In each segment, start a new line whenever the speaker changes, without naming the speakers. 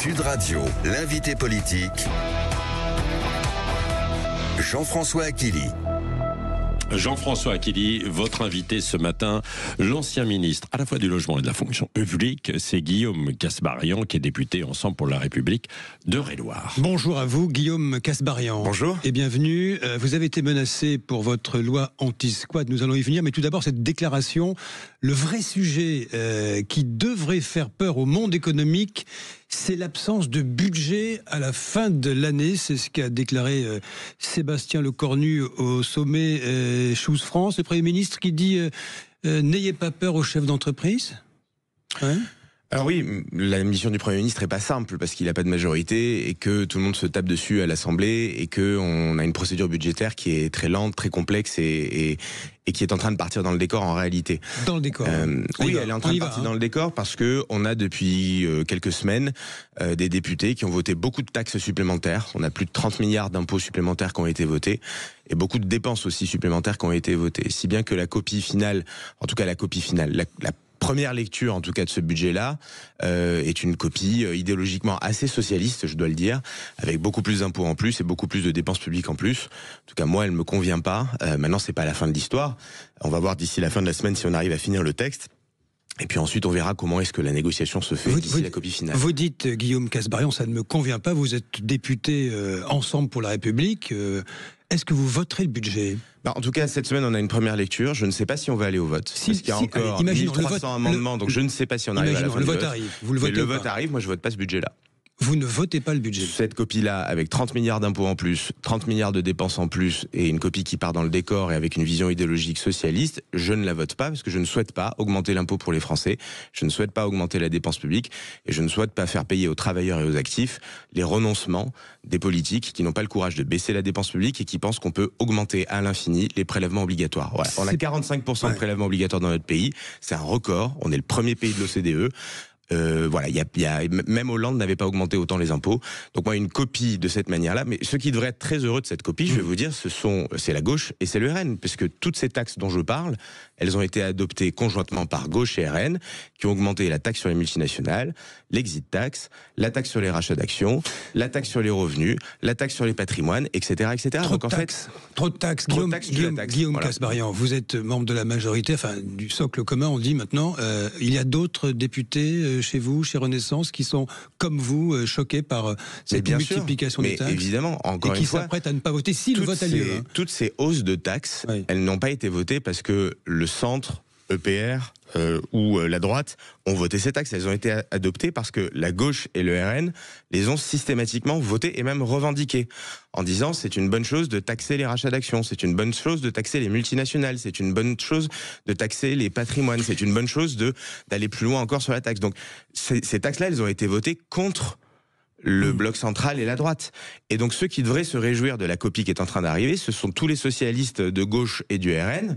Sud Radio, l'invité politique, Jean-François Aquili.
Jean-François Aquili, votre invité ce matin, l'ancien ministre à la fois du logement et de la fonction publique, c'est Guillaume Kasbarian, qui est député Ensemble pour la République d'Eure-et-Loir.
Bonjour à vous, Guillaume Kasbarian.
Bonjour.
Et bienvenue. Vous avez été menacé pour votre loi anti-squat, nous allons y venir, mais tout d'abord cette déclaration, le vrai sujet qui devrait faire peur au monde économique, c'est l'absence de budget à la fin de l'année. C'est ce qu'a déclaré Sébastien Lecornu au sommet Choose France, le Premier ministre, qui dit n'ayez pas peur aux chefs d'entreprise. Ouais.
Alors oui, la mission du Premier ministre n'est pas simple parce qu'il n'a pas de majorité et que tout le monde se tape dessus à l'Assemblée et qu'on a une procédure budgétaire qui est très lente, très complexe et qui est en train de partir dans le décor en réalité.
Dans le décor.
Oui, elle est en train de partir dans le décor parce que on a depuis quelques semaines des députés qui ont voté beaucoup de taxes supplémentaires. On a plus de 30 milliards d'impôts supplémentaires qui ont été votés et beaucoup de dépenses aussi supplémentaires qui ont été votées. Si bien que la copie finale, en tout cas la copie finale, la première lecture en tout cas de ce budget-là est une copie idéologiquement assez socialiste, je dois le dire, avec beaucoup plus d'impôts en plus et beaucoup plus de dépenses publiques en plus. En tout cas, moi, elle me convient pas. Maintenant, c'est pas la fin de l'histoire. On va voir d'ici la fin de la semaine si on arrive à finir le texte. Et puis ensuite, on verra comment est-ce que la négociation se fait d'ici la copie finale.
Vous dites, Guillaume Kasbarian, ça ne me convient pas. Vous êtes député Ensemble pour la République. Est-ce que vous voterez le budget ?
En tout cas, cette semaine, on a une première lecture. Je ne sais pas si on va aller au vote. Parce qu'il y a encore 1300 amendements, donc je ne sais pas si on arrive à la fin du vote.
Le vote arrive. Vous le votez pas.
Le vote arrive, moi je vote pas ce budget-là.
Vous ne votez pas le budget.
Cette copie-là, avec 30 milliards d'impôts en plus, 30 milliards de dépenses en plus, et une copie qui part dans le décor et avec une vision idéologique socialiste, je ne la vote pas parce que je ne souhaite pas augmenter l'impôt pour les Français, je ne souhaite pas augmenter la dépense publique, et je ne souhaite pas faire payer aux travailleurs et aux actifs les renoncements des politiques qui n'ont pas le courage de baisser la dépense publique et qui pensent qu'on peut augmenter à l'infini les prélèvements obligatoires. Voilà. On a 45% de prélèvements obligatoires dans notre pays, c'est un record, on est le premier pays de l'OCDE. Voilà, même Hollande n'avait pas augmenté autant les impôts. Donc moi, une copie de cette manière-là. Mais ceux qui devraient être très heureux de cette copie, je vais vous dire, c'est la gauche et c'est le RN, parce que toutes ces taxes dont je parle, elles ont été adoptées conjointement par gauche et RN, qui ont augmenté la taxe sur les multinationales, l'exit tax, la taxe sur les rachats d'actions, la taxe sur les revenus, la taxe sur les patrimoines, etc., etc.
Trop de taxes. Guillaume Kasbarian, vous êtes membre de la majorité, enfin du socle commun, on dit maintenant. Il y a d'autres députés chez vous, chez Renaissance, qui sont, comme vous, choqués par cette multiplication des taxes.
Évidemment, encore
et
une fois,
qui s'apprêtent à ne pas voter si le vote a lieu.
Toutes ces hausses de taxes,
oui,
elles n'ont pas été votées parce que le centre, EPR ou la droite ont voté ces taxes. Elles ont été adoptées parce que la gauche et le RN les ont systématiquement votées et même revendiquées, en disant c'est une bonne chose de taxer les rachats d'actions, c'est une bonne chose de taxer les multinationales, c'est une bonne chose de taxer les patrimoines, c'est une bonne chose d'aller plus loin encore sur la taxe. Donc ces taxes-là, elles ont été votées contre le bloc central et la droite. Et donc ceux qui devraient se réjouir de la copie qui est en train d'arriver, ce sont tous les socialistes de gauche et du RN,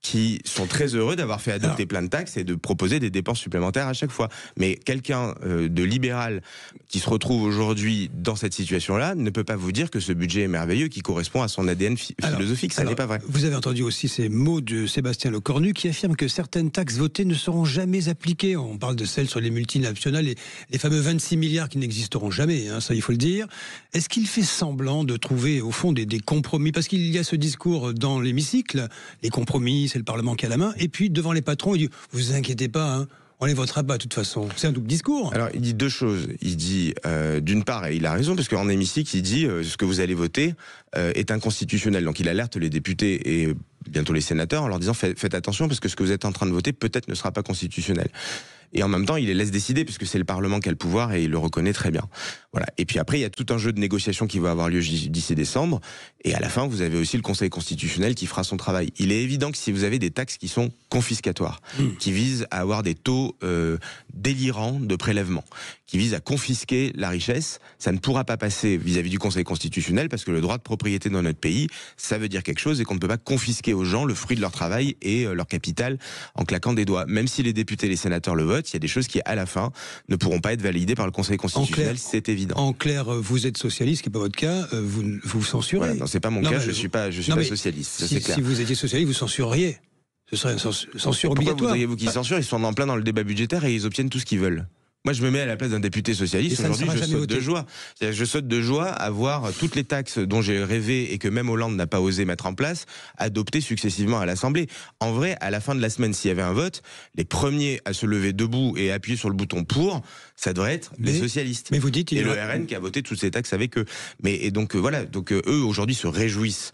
qui sont très heureux d'avoir fait adopter plein de taxes et de proposer des dépenses supplémentaires à chaque fois. Mais quelqu'un de libéral qui se retrouve aujourd'hui dans cette situation-là ne peut pas vous dire que ce budget est merveilleux, qui correspond à son ADN philosophique. Ça n'est pas vrai.
Vous avez entendu aussi ces mots de Sébastien Lecornu qui affirme que certaines taxes votées ne seront jamais appliquées. On parle de celles sur les multinationales, les fameux 26 milliards qui n'existeront jamais, hein, ça il faut le dire. Est-ce qu'il fait semblant de trouver au fond des compromis ? Parce qu'il y a ce discours dans l'hémicycle, les compromis, c'est le Parlement qui a la main, et puis devant les patrons, il dit « vous inquiétez pas, hein, on les votera pas de toute façon ». C'est un double discours.
Alors il dit deux choses. Il dit d'une part, et il a raison, parce qu'en hémicycle il dit ce que vous allez voter est inconstitutionnel. Donc il alerte les députés et bientôt les sénateurs en leur disant faites attention parce que ce que vous êtes en train de voter peut-être ne sera pas constitutionnel. Et en même temps, il les laisse décider puisque c'est le Parlement qui a le pouvoir et il le reconnaît très bien. Voilà. Et puis après, il y a tout un jeu de négociations qui va avoir lieu d'ici décembre. Et à la fin, vous avez aussi le Conseil constitutionnel qui fera son travail. Il est évident que si vous avez des taxes qui sont confiscatoires, qui visent à avoir des taux délirants de prélèvement, qui visent à confisquer la richesse, ça ne pourra pas passer vis-à-vis du Conseil constitutionnel parce que le droit de propriété dans notre pays, ça veut dire quelque chose et qu'on ne peut pas confisquer aux gens le fruit de leur travail et leur capital en claquant des doigts. Même si les députés et les sénateurs le votent, il y a des choses qui, à la fin, ne pourront pas être validées par le Conseil constitutionnel, c'est évident.
En clair, vous êtes socialiste, ce qui n'est pas votre cas, vous censurez.
Voilà, non, c'est pas mon cas, je suis pas socialiste.
Si vous étiez socialiste, vous censureriez. Ce serait une censure obligatoire.
Pourquoi voudriez-vous qu'ils censurent ? Ils sont en plein dans le débat budgétaire et ils obtiennent tout ce qu'ils veulent. Moi, je me mets à la place d'un député socialiste. Aujourd'hui, je saute de joie. Je saute de joie à voir toutes les taxes dont j'ai rêvé et que même Hollande n'a pas osé mettre en place, adoptées successivement à l'Assemblée. En vrai, à la fin de la semaine, s'il y avait un vote, les premiers à se lever debout et à appuyer sur le bouton pour, ça devrait être les socialistes.
Mais vous dites,
et le RN qui a voté toutes ces taxes avec eux. Donc eux, aujourd'hui, se réjouissent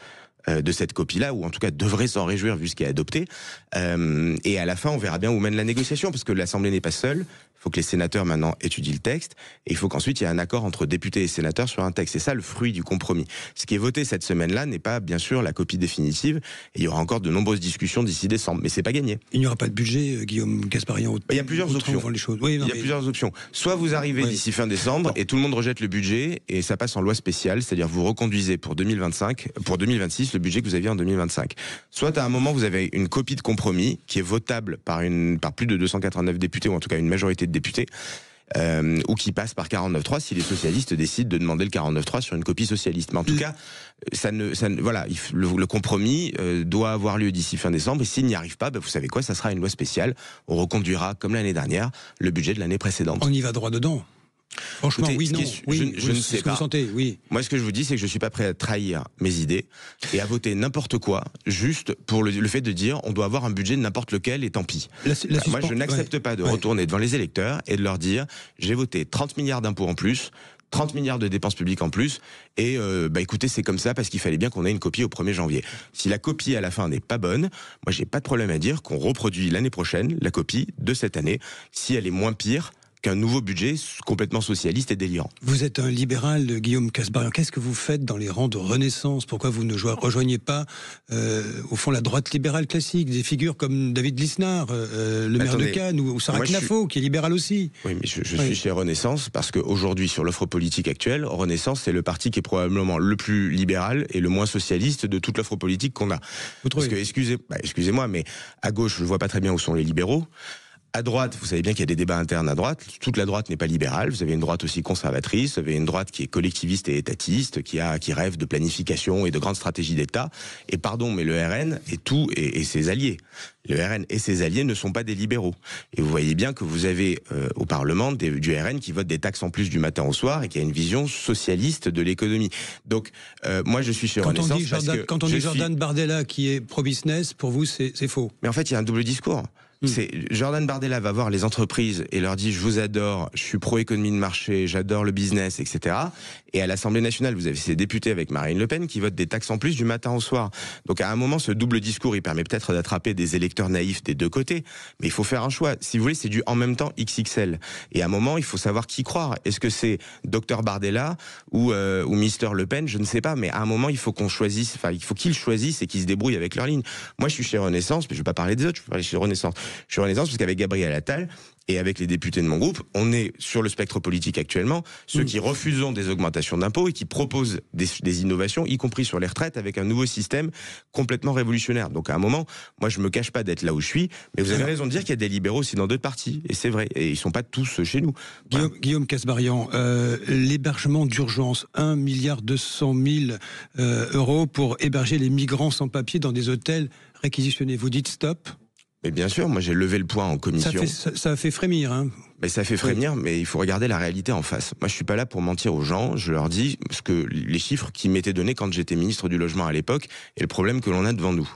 de cette copie-là, ou en tout cas devraient s'en réjouir vu ce qui est adopté. Et à la fin, on verra bien où mène la négociation, parce que l'Assemblée n'est pas seule. Il faut que les sénateurs maintenant étudient le texte, et il faut qu'ensuite il y ait un accord entre députés et sénateurs sur un texte. C'est ça le fruit du compromis. Ce qui est voté cette semaine-là n'est pas bien sûr la copie définitive, et il y aura encore de nombreuses discussions d'ici décembre, mais c'est pas gagné.
Il n'y aura pas de budget, Guillaume Gasparian.
Il y a plusieurs options.
Les choses. Oui,
il y a plusieurs options. Soit vous arrivez d'ici fin décembre et tout le monde rejette le budget et ça passe en loi spéciale, c'est-à-dire vous reconduisez pour 2026 le budget que vous aviez en 2025. Soit à un moment vous avez une copie de compromis qui est votable par plus de 289 députés, ou en tout cas une majorité de députés, ou qui passe par 49.3 si les socialistes décident de demander le 49.3 sur une copie socialiste. Mais en tout cas, le compromis doit avoir lieu d'ici fin décembre, et s'il n'y arrive pas, vous savez quoi, ça sera une loi spéciale. On reconduira, comme l'année dernière, le budget de l'année précédente.
On y va droit dedans. Franchement,
écoutez, je ne sais pas.
Vous sentez, oui.
Moi, ce que je vous dis, c'est que je suis pas prêt à trahir mes idées et à voter n'importe quoi, juste pour le fait de dire on doit avoir un budget de n'importe lequel et tant pis. Moi, je n'accepte pas de retourner devant les électeurs et de leur dire j'ai voté 30 milliards d'impôts en plus, 30 milliards de dépenses publiques en plus, et écoutez, c'est comme ça parce qu'il fallait bien qu'on ait une copie au 1er janvier. Si la copie à la fin n'est pas bonne, moi j'ai pas de problème à dire qu'on reproduit l'année prochaine la copie de cette année, si elle est moins pire qu'un nouveau budget complètement socialiste et délirant.
Vous êtes un libéral, Guillaume Casbarian. Qu'est-ce que vous faites dans les rangs de Renaissance? Pourquoi vous ne rejoignez pas, au fond, la droite libérale classique, des figures comme David Lisnard, le maire de Cannes, ou Sarah Knafo, qui est libéral aussi?
Oui, mais je suis chez Renaissance parce qu'aujourd'hui, sur l'offre politique actuelle, Renaissance, c'est le parti qui est probablement le plus libéral et le moins socialiste de toute l'offre politique qu'on a. Parce que, excusez-moi, mais à gauche, je ne vois pas très bien où sont les libéraux. À droite, vous savez bien qu'il y a des débats internes à droite. Toute la droite n'est pas libérale. Vous avez une droite aussi conservatrice. Vous avez une droite qui est collectiviste et étatiste, qui rêve de planification et de grandes stratégies d'État. Et pardon, mais le RN et ses alliés. Le RN et ses alliés ne sont pas des libéraux. Et vous voyez bien que vous avez au Parlement du RN qui vote des taxes en plus du matin au soir et qui a une vision socialiste de l'économie. Donc, moi, je suis chez Renaissance
quand on dit Jordan Bardella qui est pro-business, pour vous, c'est faux.
Mais en fait, il y a un double discours. Jordan Bardella va voir les entreprises et leur dit je vous adore, je suis pro-économie de marché, j'adore le business, etc. Et à l'Assemblée nationale, vous avez ces députés avec Marine Le Pen qui votent des taxes en plus du matin au soir. Donc à un moment, ce double discours, il permet peut-être d'attraper des électeurs naïfs des deux côtés. Mais il faut faire un choix. Si vous voulez, c'est du en même temps XXL. Et à un moment, il faut savoir qui croire. Est-ce que c'est Dr Bardella ou Mister Le Pen? Je ne sais pas. Mais à un moment, il faut qu'on choisisse. Enfin, il faut qu'ils choisissent et qu'ils se débrouillent avec leur ligne. Moi, je suis chez Renaissance, mais je ne vais pas parler des autres. Je vais parler chez Renaissance. Je suis Renaissance parce qu'avec Gabriel Attal et avec les députés de mon groupe, on est sur le spectre politique actuellement ceux qui refusent des augmentations d'impôts et qui proposent des innovations, y compris sur les retraites, avec un nouveau système complètement révolutionnaire. Donc à un moment, moi je me cache pas d'être là où je suis, mais vous avez raison de dire qu'il y a des libéraux aussi dans d'autres partis, et c'est vrai, et ils sont pas tous chez nous.
Guillaume Casbarian, l'hébergement d'urgence, 1,2 milliard euros pour héberger les migrants sans papier dans des hôtels réquisitionnés. Vous dites stop?
Mais bien sûr, moi j'ai levé le point en commission.
Ça a fait frémir, hein.
Mais ça fait frémir, mais il faut regarder la réalité en face. Moi je suis pas là pour mentir aux gens, je leur dis les chiffres qui m'étaient donnés quand j'étais ministre du Logement à l'époque et le problème que l'on a devant nous.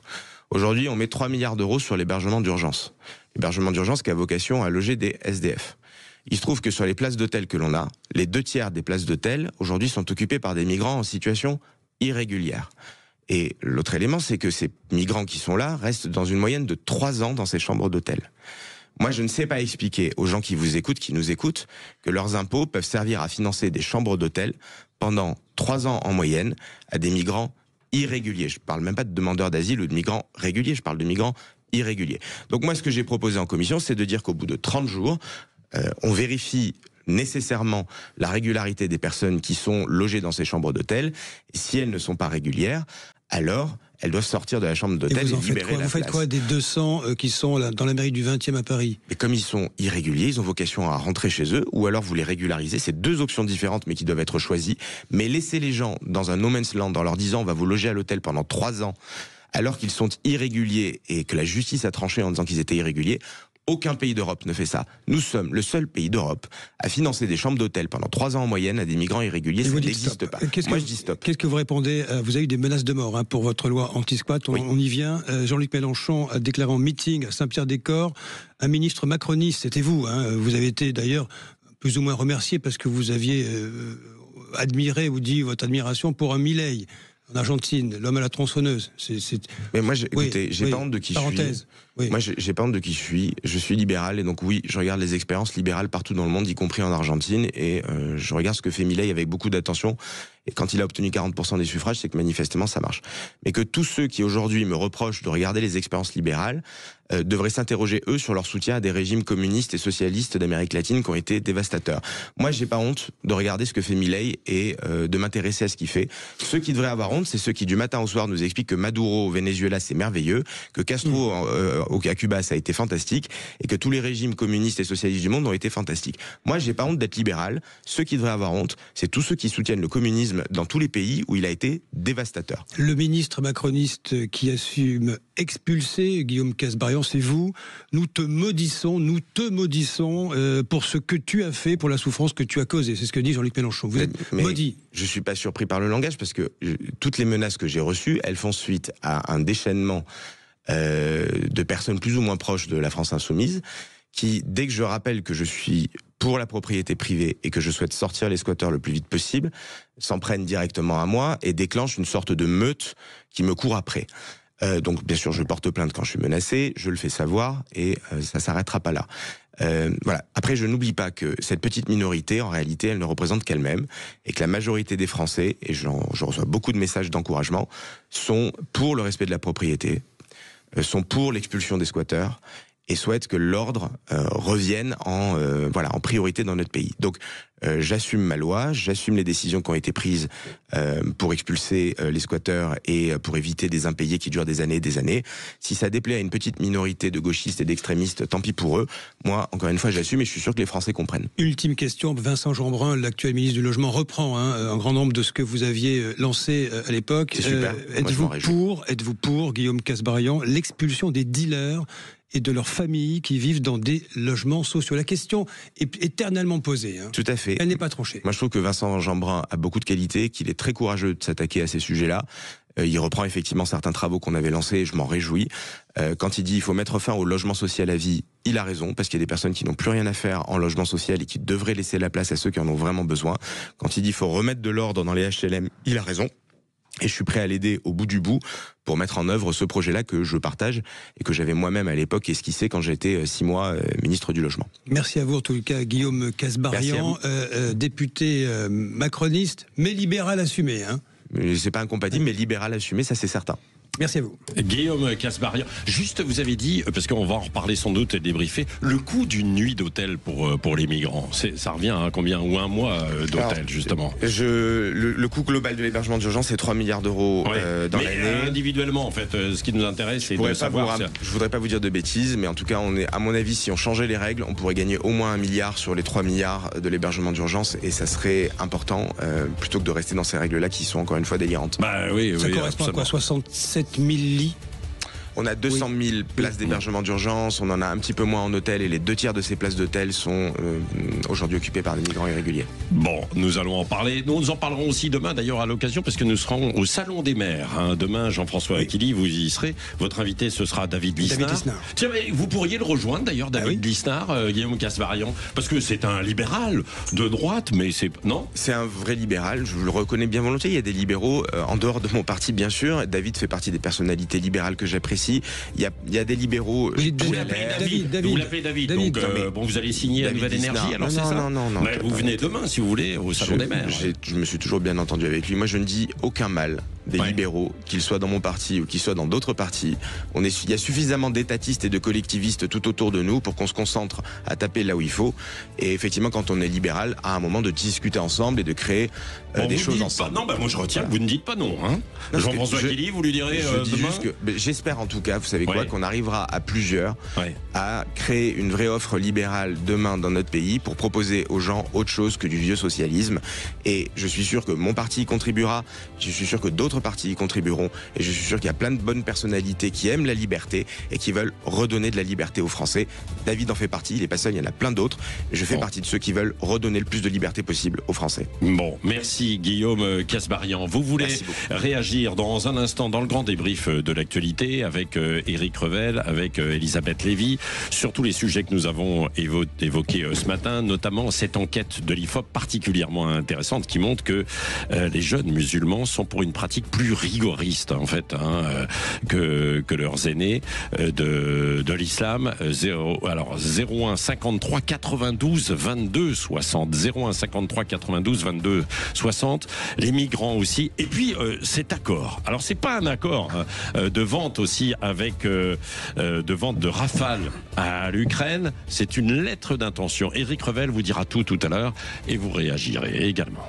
Aujourd'hui, on met 3 milliards d'euros sur l'hébergement d'urgence. L'hébergement d'urgence qui a vocation à loger des SDF. Il se trouve que sur les places d'hôtel que l'on a, les 2/3 des places d'hôtel aujourd'hui sont occupées par des migrants en situation irrégulière. Et l'autre élément, c'est que ces migrants qui sont là restent dans une moyenne de 3 ans dans ces chambres d'hôtel. Moi, je ne sais pas expliquer aux gens qui nous écoutent, que leurs impôts peuvent servir à financer des chambres d'hôtel pendant 3 ans en moyenne à des migrants irréguliers. Je ne parle même pas de demandeurs d'asile ou de migrants réguliers, je parle de migrants irréguliers. Donc moi, ce que j'ai proposé en commission, c'est de dire qu'au bout de 30 jours, on vérifie nécessairement la régularité des personnes qui sont logées dans ces chambres d'hôtel. Et si elles ne sont pas régulières, alors elles doivent sortir de la chambre d'hôtel et libérer la place.
Vous faites quoi des 200 qui sont là, dans la mairie du 20e à Paris?
Et comme ils sont irréguliers, ils ont vocation à rentrer chez eux, ou alors vous les régularisez. C'est 2 options différentes, mais qui doivent être choisies. Mais laissez les gens dans un no man's land en leur disant on va vous loger à l'hôtel pendant 3 ans, alors qu'ils sont irréguliers et que la justice a tranché en disant qu'ils étaient irréguliers, Aucun pays d'Europe ne fait ça. Nous sommes le seul pays d'Europe à financer des chambres d'hôtel pendant 3 ans en moyenne à des migrants irréguliers. Ça n'existe pas. Moi, je dis stop.
Qu'est-ce que vous répondez? Vous avez eu des menaces de mort pour votre loi anti-squat. On y vient. Jean-Luc Mélenchon a déclaré en meeting à Saint-Pierre-des-Corps un ministre macroniste. C'était vous. Vous avez été d'ailleurs plus ou moins remercié parce que vous aviez admiré ou dit votre admiration pour un Milei en Argentine, l'homme à la tronçonneuse.
Mais moi, écoutez, j'ai pas honte de qui je suis.
Oui.
Moi, j'ai pas honte de qui je suis. Je suis libéral et donc oui, je regarde les expériences libérales partout dans le monde, y compris en Argentine, et je regarde ce que fait Milei avec beaucoup d'attention. Et quand il a obtenu 40% des suffrages, c'est que manifestement ça marche. Mais que tous ceux qui aujourd'hui me reprochent de regarder les expériences libérales devraient s'interroger eux sur leur soutien à des régimes communistes et socialistes d'Amérique latine qui ont été dévastateurs. Moi, j'ai pas honte de regarder ce que fait Milei et de m'intéresser à ce qu'il fait. Ceux qui devraient avoir honte, c'est ceux qui du matin au soir nous expliquent que Maduro au Venezuela c'est merveilleux, que Castro à Cuba ça a été fantastique et que tous les régimes communistes et socialistes du monde ont été fantastiques. Moi, j'ai pas honte d'être libéral. Ceux qui devraient avoir honte, c'est tous ceux qui soutiennent le communisme dans tous les pays où il a été dévastateur.
Le ministre macroniste qui assume expulser Guillaume Kasbarian, c'est vous. Nous te maudissons pour ce que tu as fait, pour la souffrance que tu as causée. C'est ce que dit Jean-Luc Mélenchon. Vous êtes maudit.
Je suis pas surpris par le langage parce que toutes les menaces que j'ai reçues, elles font suite à un déchaînement de personnes plus ou moins proches de la France insoumise qui, dès que je rappelle que je suis pour la propriété privée et que je souhaite sortir les squatteurs le plus vite possible, s'en prennent directement à moi et déclenchent une sorte de meute qui me court après. Donc bien sûr je porte plainte quand je suis menacé, je le fais savoir et ça s'arrêtera pas là. Voilà. Après je n'oublie pas que cette petite minorité en réalité elle ne représente qu'elle-même et que la majorité des Français, et je reçois beaucoup de messages d'encouragement, sont pour le respect de la propriété, sont pour l'expulsion des squatteurs et souhaitent que l'ordre revienne en priorité dans notre pays. Donc j'assume ma loi, j'assume les décisions qui ont été prises pour expulser les squatteurs et pour éviter des impayés qui durent des années et des années. Si ça déplaît à une petite minorité de gauchistes et d'extrémistes, tant pis pour eux. Moi, encore une fois, j'assume et je suis sûr que les Français comprennent.
Ultime question, Vincent Jeanbrun, l'actuel ministre du Logement, reprend un grand nombre de ce que vous aviez lancé à l'époque.
C'est super.
Êtes-vous pour Guillaume Kasbarian, l'expulsion des dealers et de leurs familles qui vivent dans des logements sociaux? La question est éternellement posée.
Tout à fait.
Elle n'est pas tranchée.
Moi, je trouve que Vincent Jeanbrun a beaucoup de qualités, qu'il est très courageux de s'attaquer à ces sujets-là. Il reprend effectivement certains travaux qu'on avait lancés et je m'en réjouis. Quand il dit qu'il faut mettre fin au logement social à vie, il a raison, parce qu'il y a des personnes qui n'ont plus rien à faire en logement social et qui devraient laisser la place à ceux qui en ont vraiment besoin. Quand il dit qu'il faut remettre de l'ordre dans les HLM, il a raison. Et je suis prêt à l'aider au bout du bout pour mettre en œuvre ce projet-là que je partage et que j'avais moi-même à l'époque esquissé quand j'étais 6 mois ministre du Logement.
Merci à vous en tout cas Guillaume Kasbarian, député macroniste, mais libéral assumé.
C'est pas incompatible, mais libéral assumé, ça c'est certain.
Merci à vous.
Guillaume Kasbarian, juste vous avez dit, parce qu'on va en reparler sans doute et débriefer, le coût d'une nuit d'hôtel pour les migrants, ça revient à combien? Ou un mois d'hôtel justement?
Le coût global de l'hébergement d'urgence c'est 3 milliards d'euros dans l'année.
Individuellement en fait, ce qui nous intéresse c'est de savoir...
Je voudrais pas vous dire de bêtises, mais en tout cas à mon avis, si on changeait les règles, on pourrait gagner au moins 1 milliard sur les 3 milliards de l'hébergement d'urgence et ça serait important plutôt que de rester dans ces règles-là qui sont encore une fois délirantes.
Bah oui,
ça correspond à quoi? 67 000 lits?
On a 200 000 places d'hébergement d'urgence, on en a un petit peu moins en hôtel et les 2 tiers de ces places d'hôtel sont aujourd'hui occupées par des migrants irréguliers.
Bon, nous allons en parler. Nous en parlerons aussi demain d'ailleurs à l'occasion parce que nous serons au Salon des maires. Demain, Jean-François Aquili, vous y serez. Votre invité, ce sera David Lisnard. Tiens, mais vous pourriez le rejoindre d'ailleurs, David Lisnard, Guillaume Kasbarian, parce que c'est un libéral de droite, mais c'est... Non ?
C'est un vrai libéral, je le reconnais bien volontiers. Il y a des libéraux en dehors de mon parti, bien sûr. David fait partie des personnalités libérales que j'apprécie. Il y a des libéraux.
Vous l'appelez David. Donc, vous allez signer la Nouvelle Énergie, alors c'est ça? Non. Mais vous venez demain, si vous voulez, au Salon des maires.
Je me suis toujours bien entendu avec lui. Moi, je ne dis aucun mal des libéraux, qu'ils soient dans mon parti ou qu'ils soient dans d'autres partis. Il y a suffisamment d'étatistes et de collectivistes tout autour de nous pour qu'on se concentre à taper là où il faut. Et effectivement, quand on est libéral, à un moment de discuter ensemble et de créer des choses ensemble.
Non, moi je retiens. Vous ne dites pas non. Jean-François Aquili, vous lui direz
je dis juste que j'espère en tout tout cas, vous savez quoi,
Ouais.
qu'on arrivera à plusieurs
Ouais.
à créer une vraie offre libérale demain dans notre pays pour proposer aux gens autre chose que du vieux socialisme. Et je suis sûr que mon parti y contribuera, je suis sûr que d'autres partis y contribueront, et je suis sûr qu'il y a plein de bonnes personnalités qui aiment la liberté et qui veulent redonner de la liberté aux Français. David en fait partie, il n'est pas seul, il y en a plein d'autres. Je fais partie de ceux qui veulent redonner le plus de liberté possible aux Français.
Bon, merci Guillaume Kasbarian. Vous voulez
Merci beaucoup.
réagir dans un instant dans le grand débrief de l'actualité avec Éric Revel, avec Elisabeth Lévy, sur tous les sujets que nous avons évoqués ce matin, notamment cette enquête de l'IFOP particulièrement intéressante qui montre que les jeunes musulmans sont pour une pratique plus rigoriste en fait que leurs aînés de l'islam. 01 53 92 22 60 01 53 92 22 60. Les migrants aussi. Et puis cet accord. Alors c'est pas un accord de vente aussi avec de vente de Rafale à l'Ukraine. C'est une lettre d'intention. Éric Revel vous dira tout à l'heure et vous réagirez également.